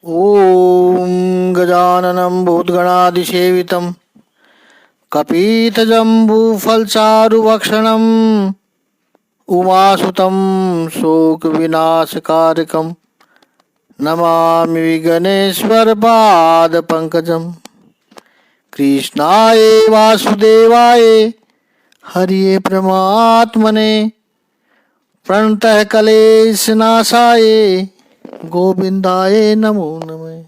ॐ गजाननं भूतगणादिसेवितं कपीतजम्बूफलचारुभक्षणम् उमासुतं शोकविनाशकारकं नमामि विघ्नेश्वरपादपङ्कजम्। कृष्णाय वासुदेवाय हरिये परमात्मने प्रणतः क्लेशनाशाय गोविंदाय नमो नमः।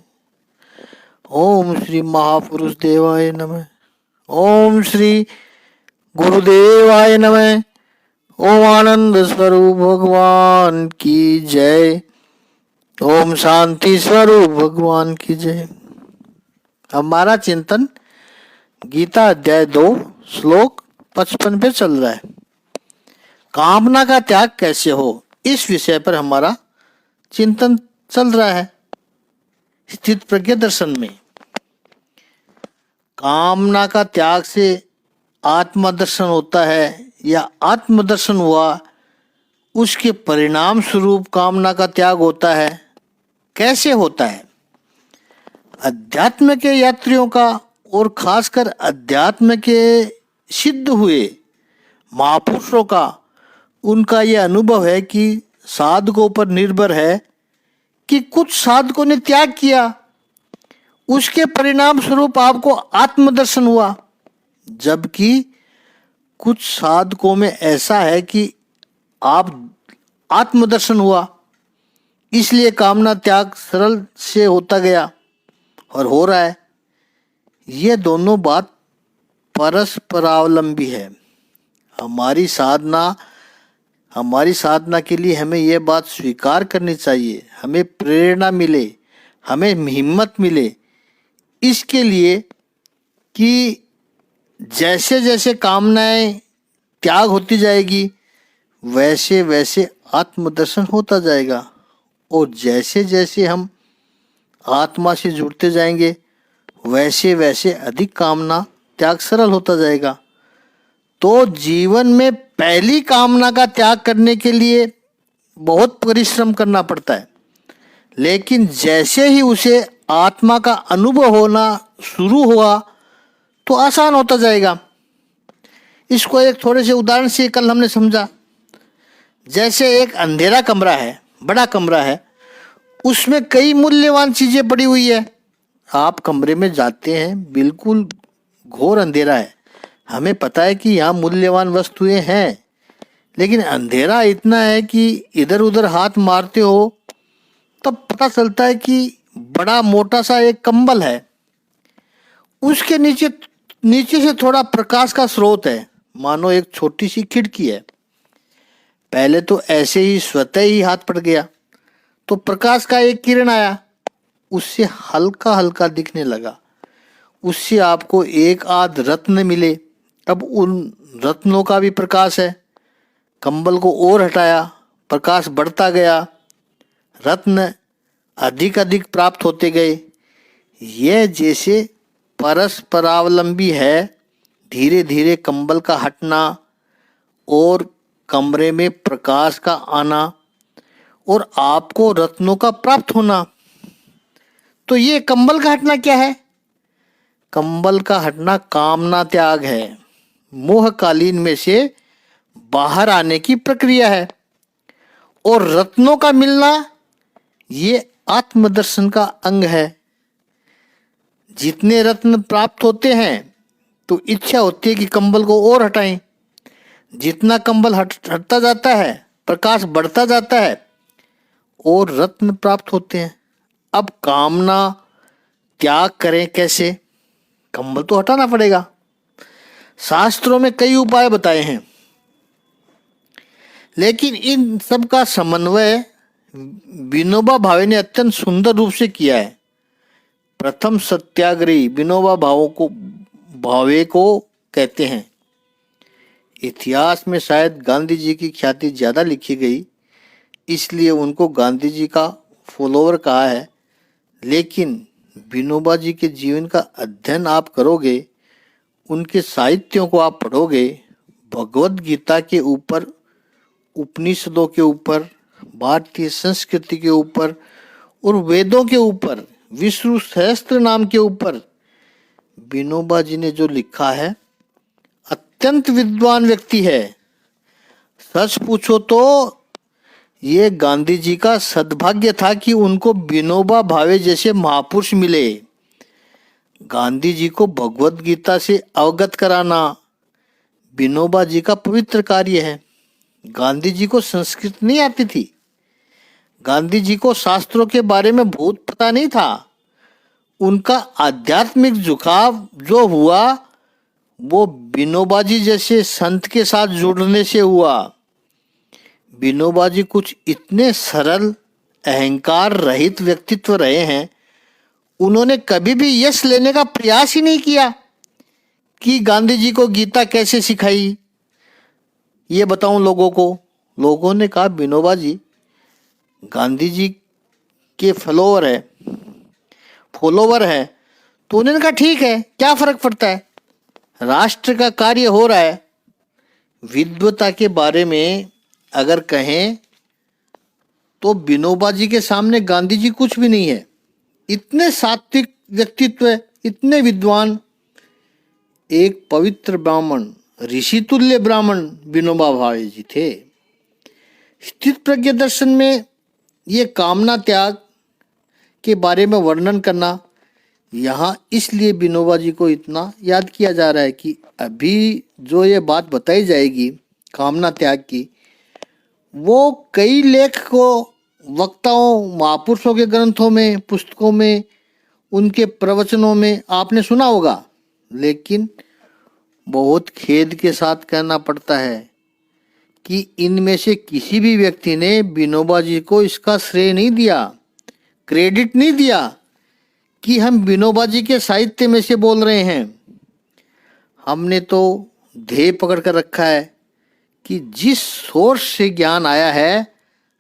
ओम श्री महापुरुष देवाय नमः। ओम श्री गुरुदेवाय नमः। ओम आनंद स्वरूप भगवान की जय। ओम शांति स्वरूप भगवान की जय। हमारा चिंतन गीता अध्याय 2 श्लोक 55 पे चल रहा है। कामना का त्याग कैसे हो, इस विषय पर हमारा चिंतन चल रहा है। स्थित प्रज्ञ दर्शन में कामना का त्याग से आत्मदर्शन होता है या आत्मदर्शन हुआ उसके परिणाम स्वरूप कामना का त्याग होता है। कैसे होता है? अध्यात्म के यात्रियों का और खासकर अध्यात्म के सिद्ध हुए महापुरुषों का उनका यह अनुभव है कि साधकों पर निर्भर है कि कुछ साधकों ने त्याग किया, उसके परिणाम स्वरूप आपको आत्मदर्शन हुआ, जबकि कुछ साधकों में ऐसा है कि आप आत्मदर्शन हुआ, इसलिए कामना त्याग सरल से होता गया और हो रहा है। ये दोनों बात परस्परावलंबी है। हमारी साधना के लिए हमें यह बात स्वीकार करनी चाहिए, हमें प्रेरणा मिले, हमें हिम्मत मिले इसके लिए कि जैसे जैसे कामनाएं त्याग होती जाएगी वैसे वैसे आत्मदर्शन होता जाएगा, और जैसे जैसे हम आत्मा से जुड़ते जाएंगे वैसे वैसे अधिक कामना त्याग सरल होता जाएगा। तो जीवन में पहली कामना का त्याग करने के लिए बहुत परिश्रम करना पड़ता है, लेकिन जैसे ही उसे आत्मा का अनुभव होना शुरू हुआ तो आसान होता जाएगा। इसको एक थोड़े से उदाहरण से कल हमने समझा। जैसे एक अंधेरा कमरा है, बड़ा कमरा है, उसमें कई मूल्यवान चीजें पड़ी हुई है। आप कमरे में जाते हैं, बिल्कुल घोर अंधेरा है, हमें पता है कि यहाँ मूल्यवान वस्तुएं हैं, लेकिन अंधेरा इतना है कि इधर उधर हाथ मारते हो तब पता चलता है कि बड़ा मोटा सा एक कंबल है, उसके नीचे नीचे से थोड़ा प्रकाश का स्रोत है, मानो एक छोटी सी खिड़की है। पहले तो ऐसे ही स्वतः ही हाथ पड़ गया तो प्रकाश का एक किरण आया, उससे हल्का हल्का दिखने लगा, उससे आपको एक आध रत्न मिले। अब उन रत्नों का भी प्रकाश है। कंबल को और हटाया, प्रकाश बढ़ता गया, रत्न अधिक अधिक प्राप्त होते गए। यह जैसे परस्परावलंबी है। धीरे धीरे कंबल का हटना और कमरे में प्रकाश का आना और आपको रत्नों का प्राप्त होना। तो ये कंबल का हटना क्या है? कंबल का हटना कामना त्याग है, मोहकालीन में से बाहर आने की प्रक्रिया है। और रत्नों का मिलना ये आत्मदर्शन का अंग है। जितने रत्न प्राप्त होते हैं तो इच्छा होती है कि कंबल को और हटाएं। जितना कंबल हटता जाता है, प्रकाश बढ़ता जाता है और रत्न प्राप्त होते हैं। अब कामना त्याग करें कैसे? कंबल तो हटाना पड़ेगा। शास्त्रों में कई उपाय बताए हैं, लेकिन इन सब का समन्वय विनोबा भावे ने अत्यंत सुंदर रूप से किया है। प्रथम सत्याग्रही विनोबा भावे को कहते हैं। इतिहास में शायद गांधी जी की ख्याति ज़्यादा लिखी गई, इसलिए उनको गांधी जी का फॉलोअर कहा है। लेकिन विनोबा जी के जीवन का अध्ययन आप करोगे, उनके साहित्यों को आप पढ़ोगे, भगवद गीता के ऊपर, उपनिषदों के ऊपर, भारतीय संस्कृति के ऊपर और वेदों के ऊपर, विष्णु सहस्त्र नाम के ऊपर विनोबा जी ने जो लिखा है, अत्यंत विद्वान व्यक्ति है। सच पूछो तो ये गांधी जी का सद्भाग्य था कि उनको विनोबा भावे जैसे महापुरुष मिले। गांधी जी को भगवत गीता से अवगत कराना विनोबा जी का पवित्र कार्य है। गांधी जी को संस्कृत नहीं आती थी, गांधी जी को शास्त्रों के बारे में बहुत पता नहीं था। उनका आध्यात्मिक झुकाव जो हुआ वो विनोबा जी जैसे संत के साथ जुड़ने से हुआ। विनोबा जी कुछ इतने सरल, अहंकार रहित व्यक्तित्व रहे हैं। उन्होंने कभी भी यश लेने का प्रयास ही नहीं किया कि गांधी जी को गीता कैसे सिखाई ये बताऊं लोगों को। लोगों ने कहा विनोबा जी गांधी जी के फॉलोवर है, तो उन्होंने कहा ठीक है, क्या फर्क पड़ता है, राष्ट्र का कार्य हो रहा है। विद्वता के बारे में अगर कहें तो विनोबा जी के सामने गांधी जी कुछ भी नहीं है। इतने सात्विक व्यक्तित्व, इतने विद्वान, एक पवित्र ब्राह्मण, ऋषि तुल्य ब्राह्मण विनोबा भावे जी थे। स्थित प्रज्ञ दर्शन में ये कामना त्याग के बारे में वर्णन करना यहाँ इसलिए विनोबा जी को इतना याद किया जा रहा है कि अभी जो ये बात बताई जाएगी कामना त्याग की, वो कई लेखकों, वक्ताओं, महापुरुषों के ग्रंथों में, पुस्तकों में, उनके प्रवचनों में आपने सुना होगा। लेकिन बहुत खेद के साथ कहना पड़ता है कि इनमें से किसी भी व्यक्ति ने विनोबा जी को इसका श्रेय नहीं दिया, क्रेडिट नहीं दिया कि हम विनोबा जी के साहित्य में से बोल रहे हैं। हमने तो ध्येय पकड़ कर रखा है कि जिस सोर्स से ज्ञान आया है,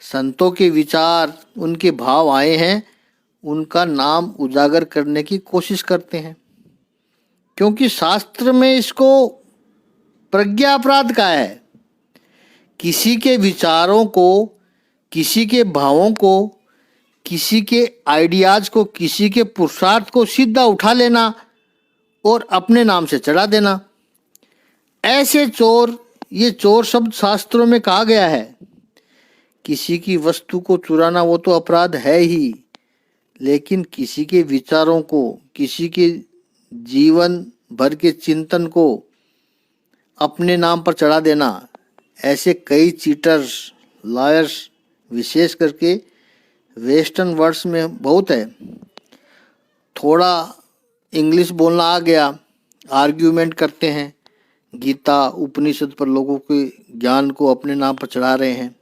संतों के विचार, उनके भाव आए हैं, उनका नाम उजागर करने की कोशिश करते हैं। क्योंकि शास्त्र में इसको प्रज्ञा अपराध कहा है। किसी के विचारों को, किसी के भावों को, किसी के आइडियाज को, किसी के पुरुषार्थ को सीधा उठा लेना और अपने नाम से चढ़ा देना, ऐसे चोर, ये चोर शब्द शास्त्रों में कहा गया है। किसी की वस्तु को चुराना वो तो अपराध है ही, लेकिन किसी के विचारों को, किसी के जीवन भर के चिंतन को अपने नाम पर चढ़ा देना, ऐसे कई चीटर्स, लॉयर्स, विशेष करके वेस्टर्न वर्ड्स में बहुत है। थोड़ा इंग्लिश बोलना आ गया, आर्ग्यूमेंट करते हैं, गीता उपनिषद पर लोगों के ज्ञान को अपने नाम पर चढ़ा रहे हैं।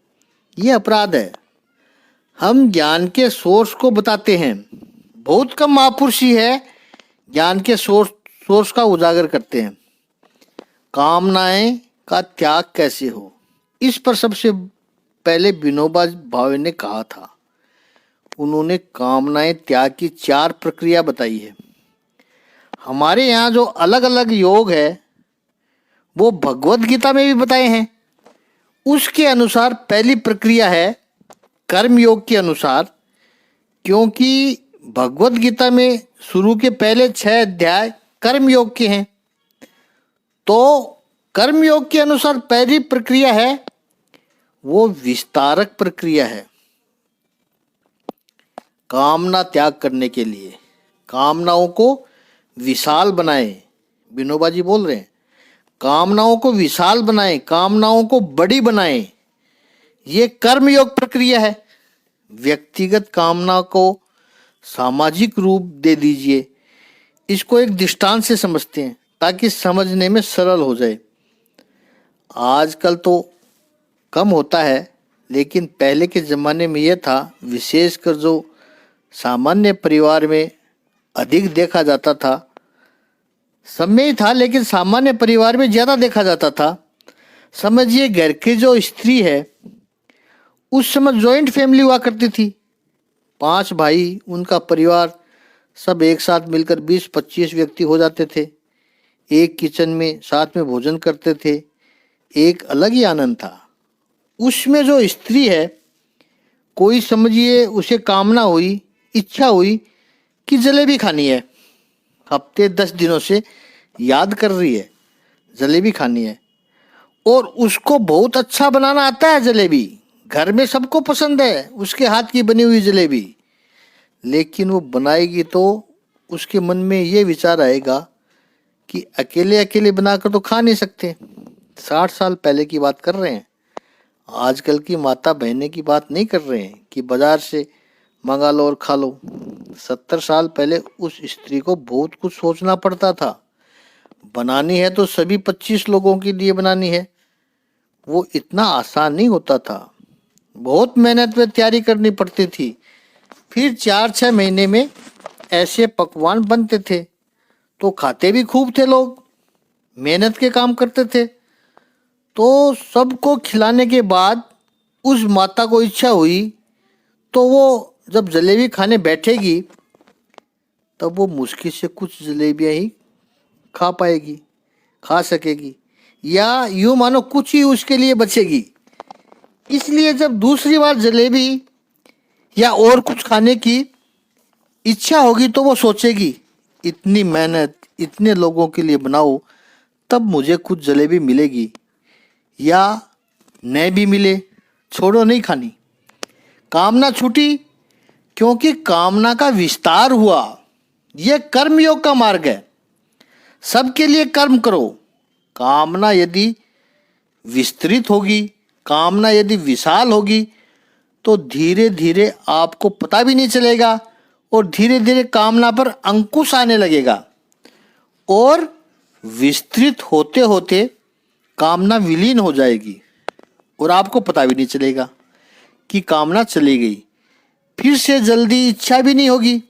ये अपराध है। हम ज्ञान के सोर्स को बताते हैं। बहुत कम महापुरुष ही है ज्ञान के सोर्स का उजागर करते हैं। कामनाएं का त्याग कैसे हो, इस पर सबसे पहले विनोबा भावे ने कहा था। उन्होंने कामनाएं त्याग की 4 प्रक्रिया बताई है। हमारे यहाँ जो अलग अलग योग है वो भगवत गीता में भी बताए हैं। उसके अनुसार पहली प्रक्रिया है कर्म योग के अनुसार, क्योंकि भगवत गीता में शुरू के पहले 6 अध्याय कर्म योग के हैं। तो कर्म योग के अनुसार पहली प्रक्रिया है वो विस्तारक प्रक्रिया है। कामना त्याग करने के लिए कामनाओं को विशाल बनाएं। विनोबा जी बोल रहे हैं कामनाओं को विशाल बनाएं, कामनाओं को बड़ी बनाएं। ये कर्म योग प्रक्रिया है। व्यक्तिगत कामना को सामाजिक रूप दे दीजिए। इसको एक दृष्टांत से समझते हैं ताकि समझने में सरल हो जाए। आजकल तो कम होता है, लेकिन पहले के ज़माने में यह था, विशेषकर जो सामान्य परिवार में अधिक देखा जाता था। सब में ही था, लेकिन सामान्य परिवार में ज़्यादा देखा जाता था। समझिए घर की जो स्त्री है, उस समय जॉइंट फैमिली हुआ करती थी। 5 भाई, उनका परिवार, सब एक साथ मिलकर 20-25 व्यक्ति हो जाते थे। एक किचन में साथ में भोजन करते थे। एक अलग ही आनंद था। उसमें जो स्त्री है, कोई समझिए उसे कामना हुई इच्छा हुई कि जलेबी खानी है। हफ्ते 10 दिनों से याद कर रही है, जलेबी खानी है। और उसको बहुत अच्छा बनाना आता है जलेबी, घर में सबको पसंद है उसके हाथ की बनी हुई जलेबी। लेकिन वो बनाएगी तो उसके मन में ये विचार आएगा कि अकेले अकेले बनाकर तो खा नहीं सकते। 60 साल पहले की बात कर रहे हैं, आजकल की माता बहनें की बात नहीं कर रहे हैं कि बाजार से मंगा लो और खा लो। 70 साल पहले उस स्त्री को बहुत कुछ सोचना पड़ता था। बनानी है तो सभी 25 लोगों के लिए बनानी है, वो इतना आसान नहीं होता था। बहुत मेहनत व तैयारी करनी पड़ती थी। फिर 4-6 महीने में ऐसे पकवान बनते थे तो खाते भी खूब थे लोग। मेहनत के काम करते थे। तो सबको खिलाने के बाद उस माता को इच्छा हुई तो वो जब जलेबी खाने बैठेगी तब वो मुश्किल से कुछ जलेबियां ही खा पाएगी, खा सकेगी, या यूँ मानो कुछ ही उसके लिए बचेगी। इसलिए जब दूसरी बार जलेबी या और कुछ खाने की इच्छा होगी तो वो सोचेगी, इतनी मेहनत इतने लोगों के लिए बनाओ तब मुझे कुछ जलेबी मिलेगी, या नहीं भी मिले छोड़ो नहीं खानी। कामना छूटी क्योंकि कामना का विस्तार हुआ। यह कर्मयोग का मार्ग है। सबके लिए कर्म करो। कामना यदि विस्तृत होगी, कामना यदि विशाल होगी तो धीरे धीरे आपको पता भी नहीं चलेगा और धीरे धीरे कामना पर अंकुश आने लगेगा और विस्तृत होते होते कामना विलीन हो जाएगी और आपको पता भी नहीं चलेगा कि कामना चली गई। फिर से जल्दी इच्छा भी नहीं होगी।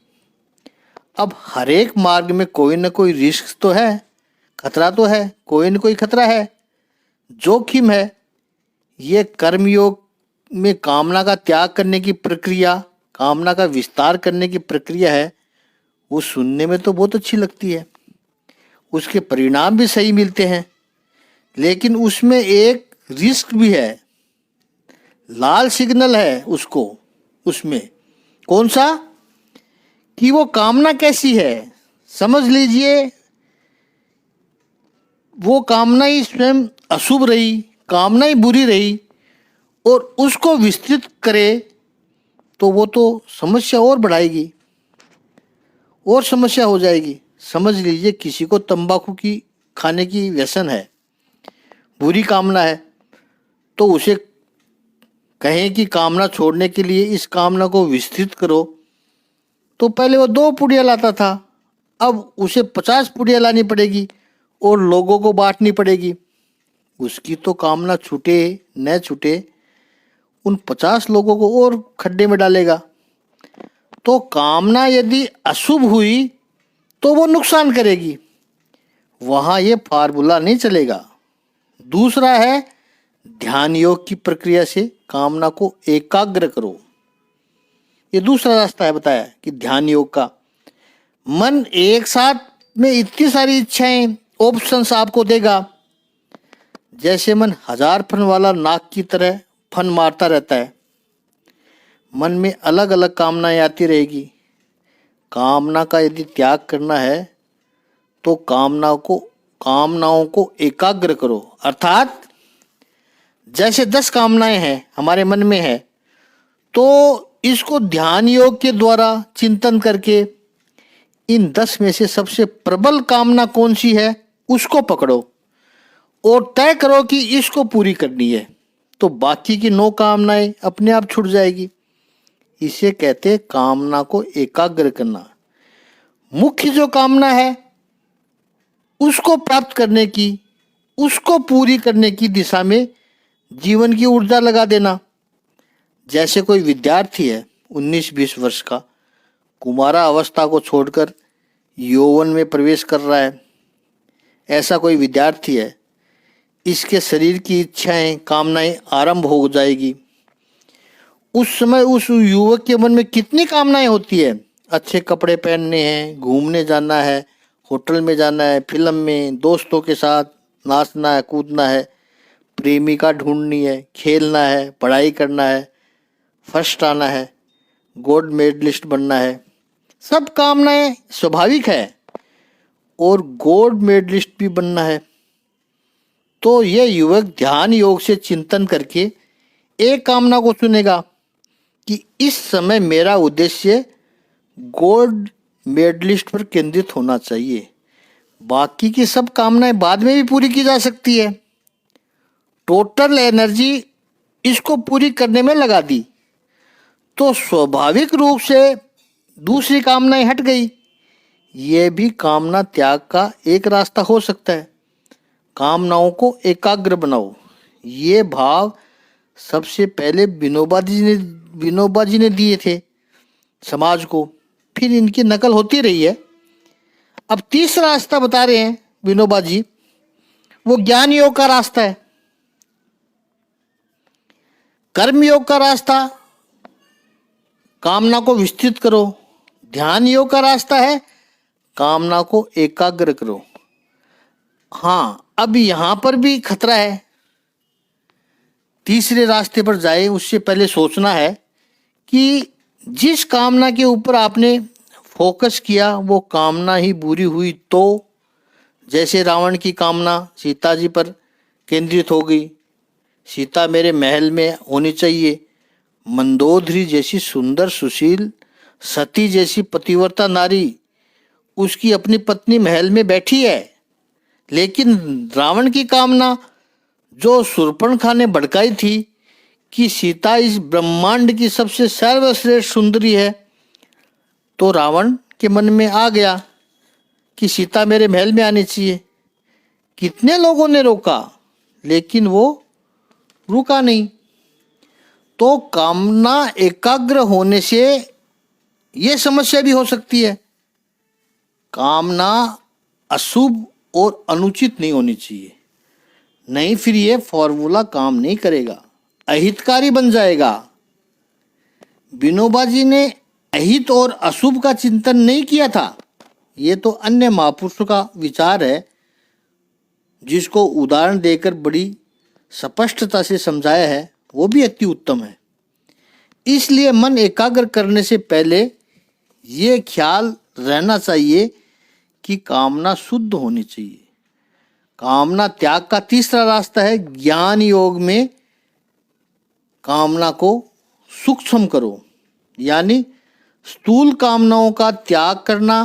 अब हर एक मार्ग में कोई ना कोई रिस्क तो है, खतरा तो है, कोई ना कोई खतरा है, जोखिम है। ये कर्मयोग में कामना का त्याग करने की प्रक्रिया, कामना का विस्तार करने की प्रक्रिया है, वो सुनने में तो बहुत अच्छी लगती है, उसके परिणाम भी सही मिलते हैं, लेकिन उसमें एक रिस्क भी है, लाल सिग्नल है उसको। उसमें कौन सा? कि वो कामना कैसी है। समझ लीजिए वो कामना ही स्वयं अशुभ रही, कामना ही बुरी रही और उसको विस्तृत करे तो वो तो समस्या और बढ़ाएगी और समस्या हो जाएगी। समझ लीजिए किसी को तंबाकू की खाने की व्यसन है, बुरी कामना है, तो उसे कहें कि कामना छोड़ने के लिए इस कामना को विस्तृत करो, तो पहले वो 2 पुड़िया लाता था, अब उसे 50 पुड़िया लानी पड़ेगी और लोगों को बांटनी पड़ेगी। उसकी तो कामना छूटे न छूटे उन 50 लोगों को और खड्डे में डालेगा। तो कामना यदि अशुभ हुई तो वो नुकसान करेगी, वहाँ ये फार्मूला नहीं चलेगा। दूसरा है ध्यान योग की प्रक्रिया से कामना को एकाग्र करो। ये दूसरा रास्ता है बताया कि ध्यान योग का। मन एक साथ में इतनी सारी इच्छाएं, ऑप्शंस आपको देगा, जैसे मन 1000 फन वाला नाक की तरह फन मारता रहता है। मन में अलग अलग कामनाएं आती रहेगी। कामना का यदि त्याग करना है तो कामनाओं को एकाग्र करो। अर्थात जैसे 10 कामनाएं हैं हमारे मन में है, तो इसको ध्यान योग के द्वारा चिंतन करके इन 10 में से सबसे प्रबल कामना कौन सी है उसको पकड़ो और तय करो कि इसको पूरी करनी है, तो बाकी की 9 कामनाएं अपने आप छूट जाएगी। इसे कहते हैं कामना को एकाग्र करना। मुख्य जो कामना है उसको प्राप्त करने की, उसको पूरी करने की दिशा में जीवन की ऊर्जा लगा देना। जैसे कोई विद्यार्थी है 19-20 वर्ष का, कुमारा अवस्था को छोड़कर यौवन में प्रवेश कर रहा है। ऐसा कोई विद्यार्थी है, इसके शरीर की इच्छाएं, कामनाएं आरंभ हो जाएगी। उस समय उस युवक के मन में कितनी कामनाएं होती है। अच्छे कपड़े पहनने हैं, घूमने जाना है, होटल में जाना है, फिल्म में दोस्तों के साथ नाचना है, कूदना है, प्रेमिका ढूंढनी है, खेलना है, पढ़ाई करना है, फर्स्ट आना है। गोल्ड मेडलिस्ट बनना है, सब कामनाएं स्वाभाविक है, और गोल्ड मेडलिस्ट भी बनना है। तो यह युवक ध्यान योग से चिंतन करके एक कामना को चुनेगा कि इस समय मेरा उद्देश्य गोल्ड मेडलिस्ट पर केंद्रित होना चाहिए। बाकी की सब कामनाएं बाद में भी पूरी की जा सकती है। टोटल एनर्जी इसको पूरी करने में लगा दी तो स्वाभाविक रूप से दूसरी कामनाएं हट गई। ये भी कामना त्याग का एक रास्ता हो सकता है। कामनाओं को एकाग्र बनाओ, ये भाव सबसे पहले विनोबा जी ने दिए थे समाज को, फिर इनकी नकल होती रही है। अब तीसरा रास्ता बता रहे हैं विनोबा जी, वो ज्ञान योग का रास्ता है। कर्म योग का रास्ता कामना को विस्तृत करो, ध्यान योग का रास्ता है कामना को एकाग्र करो। हाँ, अब यहां पर भी खतरा है। तीसरे रास्ते पर जाए उससे पहले सोचना है कि जिस कामना के ऊपर आपने फोकस किया वो कामना ही बुरी हुई तो, जैसे रावण की कामना सीता जी पर केंद्रित हो गई, सीता मेरे महल में होनी चाहिए। मंदोदरी जैसी सुंदर सुशील सती जैसी पतिव्रता नारी उसकी अपनी पत्नी महल में बैठी है, लेकिन रावण की कामना जो शूर्पणखा ने भड़काई थी कि सीता इस ब्रह्मांड की सबसे सर्वश्रेष्ठ सुंदरी है, तो रावण के मन में आ गया कि सीता मेरे महल में आनी चाहिए। कितने लोगों ने रोका लेकिन वो रुका नहीं। तो कामना एकाग्र होने से ये समस्या भी हो सकती है, कामना अशुभ और अनुचित नहीं होनी चाहिए, नहीं फिर ये फॉर्मूला काम नहीं करेगा, अहितकारी बन जाएगा। विनोबा जी ने अहित और अशुभ का चिंतन नहीं किया था, ये तो अन्य महापुरुषों का विचार है जिसको उदाहरण देकर बड़ी स्पष्टता से समझाया है, वो भी अति उत्तम है। इसलिए मन एकाग्र करने से पहले ये ख्याल रहना चाहिए कि कामना शुद्ध होनी चाहिए। कामना त्याग का तीसरा रास्ता है ज्ञान योग में कामना को सूक्ष्म करो, यानी स्थूल कामनाओं का त्याग करना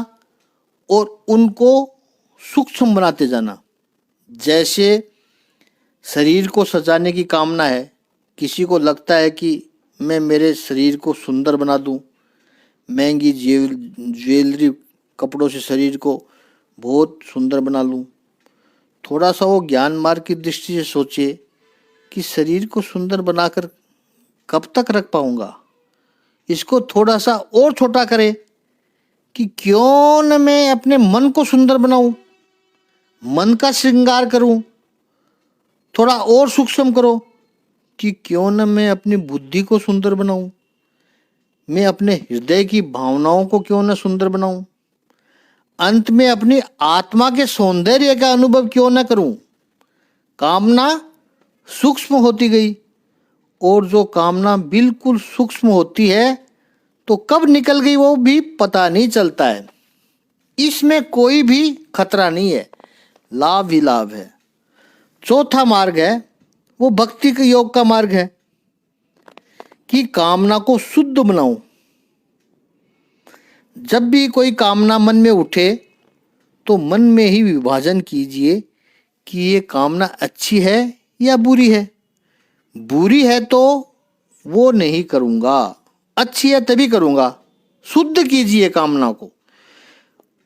और उनको सूक्ष्म बनाते जाना। जैसे शरीर को सजाने की कामना है, किसी को लगता है कि मैं मेरे शरीर को सुंदर बना दूं, महंगी ज्वेलरी कपड़ों से शरीर को बहुत सुंदर बना लूं। थोड़ा सा वो ज्ञान मार्ग की दृष्टि से सोचे कि शरीर को सुंदर बनाकर कब तक रख पाऊंगा, इसको थोड़ा सा और छोटा करे कि क्यों न मैं अपने मन को सुंदर बनाऊं, मन का श्रृंगार करूं। थोड़ा और सूक्ष्म करो कि क्यों न मैं अपनी बुद्धि को सुंदर बनाऊं, मैं अपने हृदय की भावनाओं को क्यों न सुंदर बनाऊं, अंत में अपनी आत्मा के सौंदर्य का अनुभव क्यों न करूं। कामना सूक्ष्म होती गई, और जो कामना बिल्कुल सूक्ष्म होती है तो कब निकल गई वो भी पता नहीं चलता है। इसमें कोई भी खतरा नहीं है, लाभ ही लाभ है। चौथा मार्ग है वो भक्ति के योग का मार्ग है कि कामना को शुद्ध बनाओ। जब भी कोई कामना मन में उठे तो मन में ही विभाजन कीजिए कि ये कामना अच्छी है या बुरी है। बुरी है तो वो नहीं करूँगा, अच्छी है तभी करूँगा। शुद्ध कीजिए कामना को,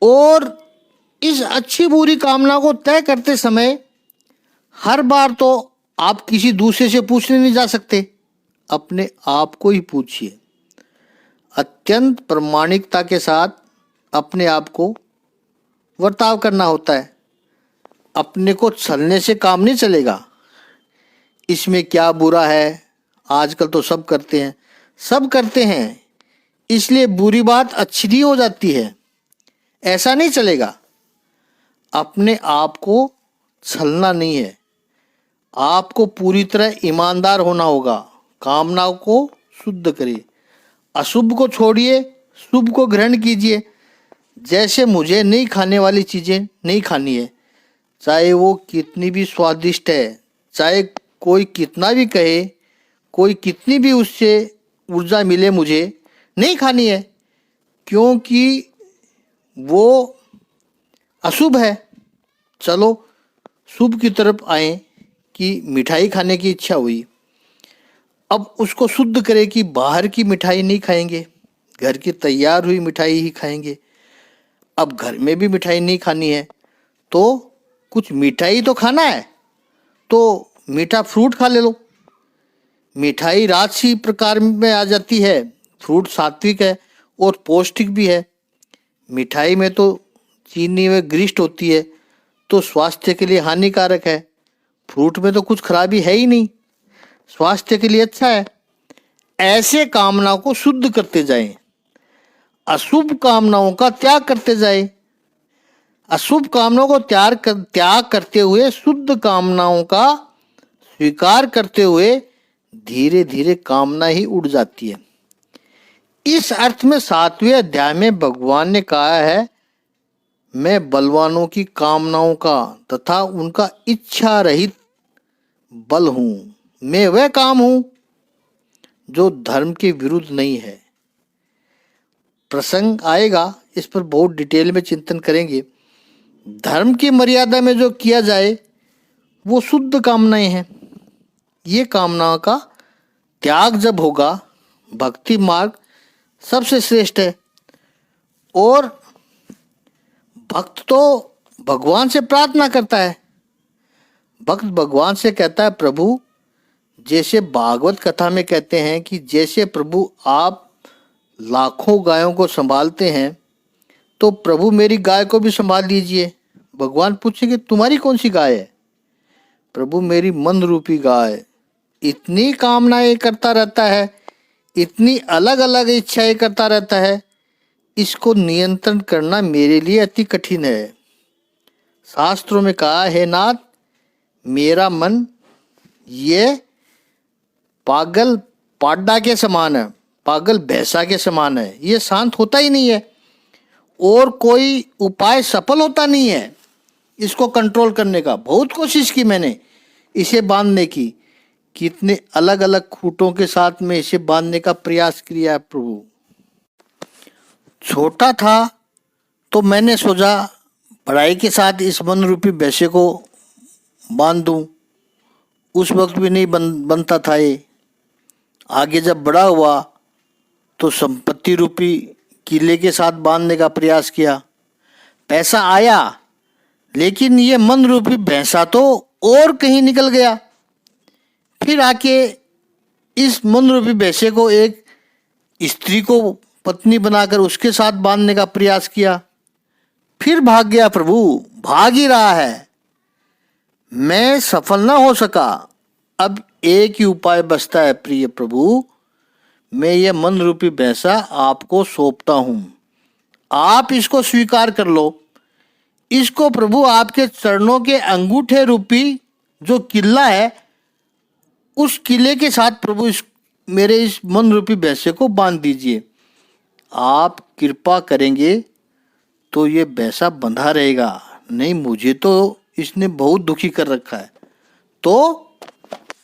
और इस अच्छी बुरी कामना को तय करते समय हर बार तो आप किसी दूसरे से पूछने नहीं जा सकते, अपने आप को ही पूछिए। अत्यंत प्रामाणिकता के साथ अपने आप को वर्ताव करना होता है। अपने को छलने से काम नहीं चलेगा। इसमें क्या बुरा है, आजकल तो सब करते हैं, इसलिए बुरी बात अच्छी नहीं हो जाती है, ऐसा नहीं चलेगा। अपने आप को छलना नहीं है, आपको पूरी तरह ईमानदार होना होगा। कामनाओं को शुद्ध करिए, अशुभ को छोड़िए, शुभ को ग्रहण कीजिए। जैसे मुझे नहीं खाने वाली चीज़ें नहीं खानी है, चाहे वो कितनी भी स्वादिष्ट है, चाहे कोई कितना भी कहे, कोई कितनी भी उससे ऊर्जा मिले, मुझे नहीं खानी है, क्योंकि वो अशुभ है। चलो शुभ की तरफ आए कि मिठाई खाने की इच्छा हुई। अब उसको शुद्ध करें कि बाहर की मिठाई नहीं खाएंगे, घर की तैयार हुई मिठाई ही खाएंगे। अब घर में भी मिठाई नहीं खानी है तो कुछ मिठाई तो खाना है, तो मीठा फ्रूट खा ले लो। मिठाई राजसी प्रकार में आ जाती है, फ्रूट सात्विक है और पौष्टिक भी है। मिठाई में तो चीनी में ग्रिष्ट होती है तो स्वास्थ्य के लिए हानिकारक है। फ्रूट में तो कुछ खराबी है ही नहीं, स्वास्थ्य के लिए अच्छा है। ऐसे कामनाओं को शुद्ध करते जाएं, अशुभ कामनाओं का त्याग करते जाएं। अशुभ कामनाओं को त्याग करते हुए शुद्ध कामनाओं का स्वीकार करते हुए धीरे धीरे कामना ही उड़ जाती है। इस अर्थ में 7वें अध्याय में भगवान ने कहा है, मैं बलवानों की कामनाओं का तथा उनका इच्छा रहित बल हूं। मैं वह काम हूं जो धर्म के विरुद्ध नहीं है। प्रसंग आएगा, इस पर बहुत डिटेल में चिंतन करेंगे। धर्म की मर्यादा में जो किया जाए वो शुद्ध कामनाएं हैं। ये कामनाओं का त्याग जब होगा, भक्ति मार्ग सबसे श्रेष्ठ है। और भक्त तो भगवान से प्रार्थना करता है। भक्त भगवान से कहता है, प्रभु, जैसे भागवत कथा में कहते हैं कि जैसे प्रभु आप लाखों गायों को संभालते हैं, तो प्रभु मेरी गाय को भी संभाल लीजिए। भगवान पूछेंगे, तुम्हारी कौन सी गाय है? प्रभु, मेरी मन रूपी गाय। इतनी कामनाएं करता रहता है, इतनी अलग अलग इच्छाएं करता रहता है, इसको नियंत्रण करना मेरे लिए अति कठिन है। शास्त्रों में कहा है, नाथ, मेरा मन ये पागल पाड्डा के समान है, पागल भैंसा के समान है। ये शांत होता ही नहीं है और कोई उपाय सफल होता नहीं है इसको कंट्रोल करने का। बहुत कोशिश की मैंने इसे बांधने की, कितने अलग अलग खूंटों के साथ में इसे बांधने का प्रयास किया है प्रभु। छोटा था तो मैंने सोचा पढ़ाई के साथ इस मन रूपी भैंसे को बांध दूं। उस वक्त भी नहीं बनता था ये। आगे जब बड़ा हुआ तो संपत्ति रूपी किले के साथ बांधने का प्रयास किया, पैसा आया, लेकिन ये मन रूपी भैंसा तो और कहीं निकल गया। फिर आके इस मन रूपी भैंसे को एक स्त्री को पत्नी बनाकर उसके साथ बांधने का प्रयास किया, फिर भाग गया। प्रभु भाग ही रहा है, मैं सफल ना हो सका। अब एक ही उपाय बचता है, प्रिय प्रभु, मैं ये मन रूपी भैंसा आपको सौंपता हूं, आप इसको स्वीकार कर लो। इसको प्रभु आपके चरणों के अंगूठे रूपी जो किला है, उस किले के साथ प्रभु मेरे इस मन रूपी भैंसे को बांध दीजिए। आप कृपा करेंगे तो ये भैंसा बंधा रहेगा, नहीं मुझे तो इसने बहुत दुखी कर रखा है। तो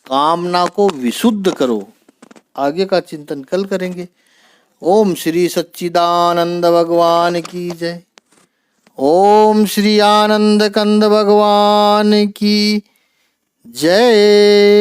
कामना को विशुद्ध करो। आगे का चिंतन कल करेंगे। ओम श्री सच्चिदानंद भगवान की जय। ओम श्री आनंद कंद भगवान की जय।